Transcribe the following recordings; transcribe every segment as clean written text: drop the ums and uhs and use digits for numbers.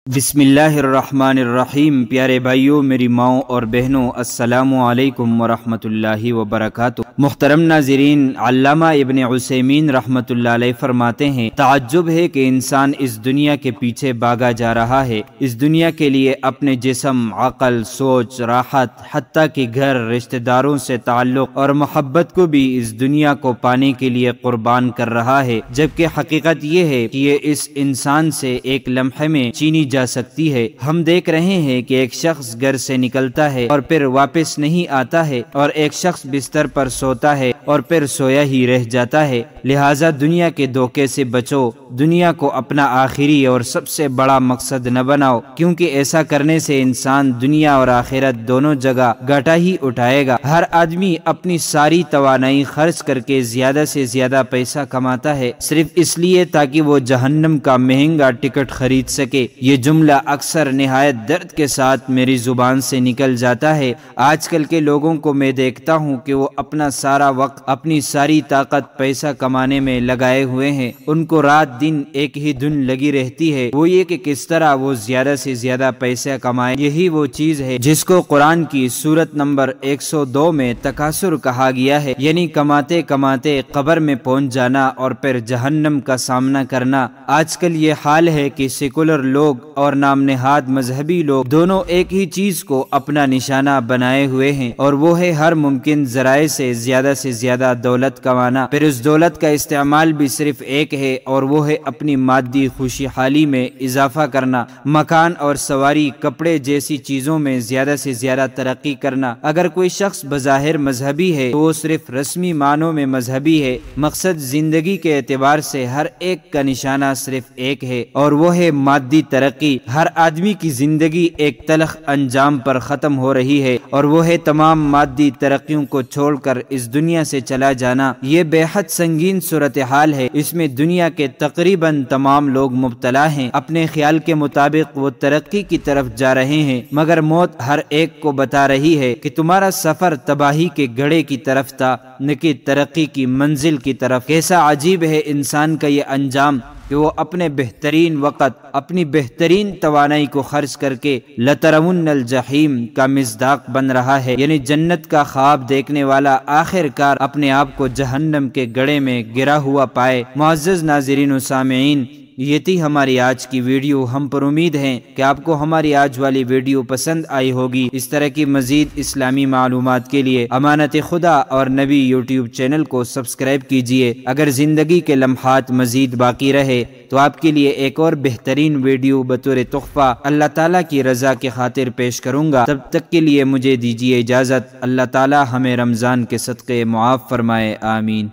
بسم اللہ الرحمن الرحیم۔ پیارے بھائیوں، میری ماؤں اور بہنوں، السلام علیکم ورحمۃ اللہ وبرکاتہ۔ محترم ناظرین، علامہ ابن عثیمین رحمۃ اللہ علیہ فرماتے ہیں، تعجب ہے کہ انسان اس دنیا کے پیچھے بھاگا جا رہا ہے، اس دنیا کے لیے اپنے جسم، عقل، سوچ، راحت، حتیٰ کہ گھر، رشتہ داروں سے تعلق اور محبت کو بھی اس دنیا کو پانے کے لیے قربان کر رہا ہے، جبکہ حقیقت یہ ہے کہ یہ اس انسان سے ایک لمحے میں چینی جا سکتی ہے۔ ہم دیکھ رہے ہیں کہ ایک شخص گھر سے نکلتا ہے اور پھر واپس نہیں آتا ہے، اور ایک شخص بستر پر سوتا ہے اور پھر سویا ہی رہ جاتا ہے۔ لہٰذا دنیا کے دھوکے سے بچو، دنیا کو اپنا آخری اور سب سے بڑا مقصد نہ بناؤ، کیونکہ ایسا کرنے سے انسان دنیا اور آخرت دونوں جگہ گھاٹا ہی اٹھائے گا۔ ہر آدمی اپنی ساری توانائی خرچ کر کے زیادہ سے زیادہ پیسہ کماتا ہے، صرف اس لیے تاکہ وہ جہنم کا مہنگا ٹکٹ خرید سکے۔ یہ جملہ اکثر نہایت درد کے ساتھ میری زبان سے نکل جاتا ہے۔ آج کل کے لوگوں کو میں دیکھتا ہوں کہ وہ اپنا سارا وقت، اپنی ساری طاقت پیسہ کمانے میں لگائے ہوئے ہیں۔ ان کو رات دن ایک ہی دھن لگی رہتی ہے، وہ یہ کہ کس طرح وہ زیادہ سے زیادہ پیسہ کمائے۔ یہی وہ چیز ہے جس کو قرآن کی سورت نمبر 102 میں تکاثر کہا گیا ہے، یعنی کماتے کماتے قبر میں پہنچ جانا اور پھر جہنم کا سامنا کرنا۔ آج کل یہ حال ہے کہ سیکولر لوگ اور نام نہاد مذہبی لوگ دونوں ایک ہی چیز کو اپنا نشانہ بنائے ہوئے ہیں، اور وہ ہے ہر ممکن ذرائع سے زیادہ دولت کمانا۔ پھر اس دولت کا استعمال بھی صرف ایک ہے، اور وہ ہے اپنی مادی خوشحالی میں اضافہ کرنا، مکان اور سواری، کپڑے جیسی چیزوں میں زیادہ سے زیادہ ترقی کرنا۔ اگر کوئی شخص بظاہر مذہبی ہے تو وہ صرف رسمی معنوں میں مذہبی ہے، مقصد زندگی کے اعتبار سے ہر ایک کا نشانہ صرف ایک ہے، اور وہ ہے مادی ترقی۔ ہر آدمی کی زندگی ایک تلخ انجام پر ختم ہو رہی ہے، اور وہ ہے تمام مادی ترقیوں کو چھوڑ کر اس دنیا سے چلا جانا۔ یہ بے حد سنگین صورتحال ہے، اس میں دنیا کے تقریباً تمام لوگ مبتلا ہیں۔ اپنے خیال کے مطابق وہ ترقی کی طرف جا رہے ہیں، مگر موت ہر ایک کو بتا رہی ہے کہ تمہارا سفر تباہی کے گڑھے کی طرف تھا، نہ کہ ترقی کی منزل کی طرف۔ کیسا عجیب ہے انسان کا یہ انجام کہ وہ اپنے بہترین وقت، اپنی بہترین توانائی کو خرچ کر کے لَتَرَوُنَّ الْجَحِيمَ کا مصداق بن رہا ہے، یعنی جنت کا خواب دیکھنے والا آخر کار اپنے آپ کو جہنم کے گڑھے میں گرا ہوا پائے۔ معزز ناظرین و سامعین، یہ تھی ہماری آج کی ویڈیو۔ ہم پر امید ہیں کہ آپ کو ہماری آج والی ویڈیو پسند آئی ہوگی۔ اس طرح کی مزید اسلامی معلومات کے لیے امانت خدا اور نبی یوٹیوب چینل کو سبسکرائب کیجئے۔ اگر زندگی کے لمحات مزید باقی رہے تو آپ کے لیے ایک اور بہترین ویڈیو بطور تحفہ اللہ تعالیٰ کی رضا کی خاطر پیش کروں گا۔ تب تک کے لیے مجھے دیجیے اجازت۔ اللہ تعالیٰ ہمیں رمضان کے صدقے معاف فرمائے، آمین۔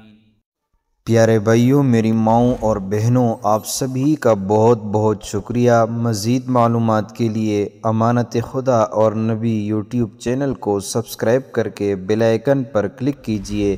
پیارے بھائیوں، میری ماؤں اور بہنوں، آپ سبھی کا بہت بہت شکریہ۔ مزید معلومات کے لیے امانت خدا اور نبی یوٹیوب چینل کو سبسکرائب کر کے بیل آئیکن پر کلک کیجیے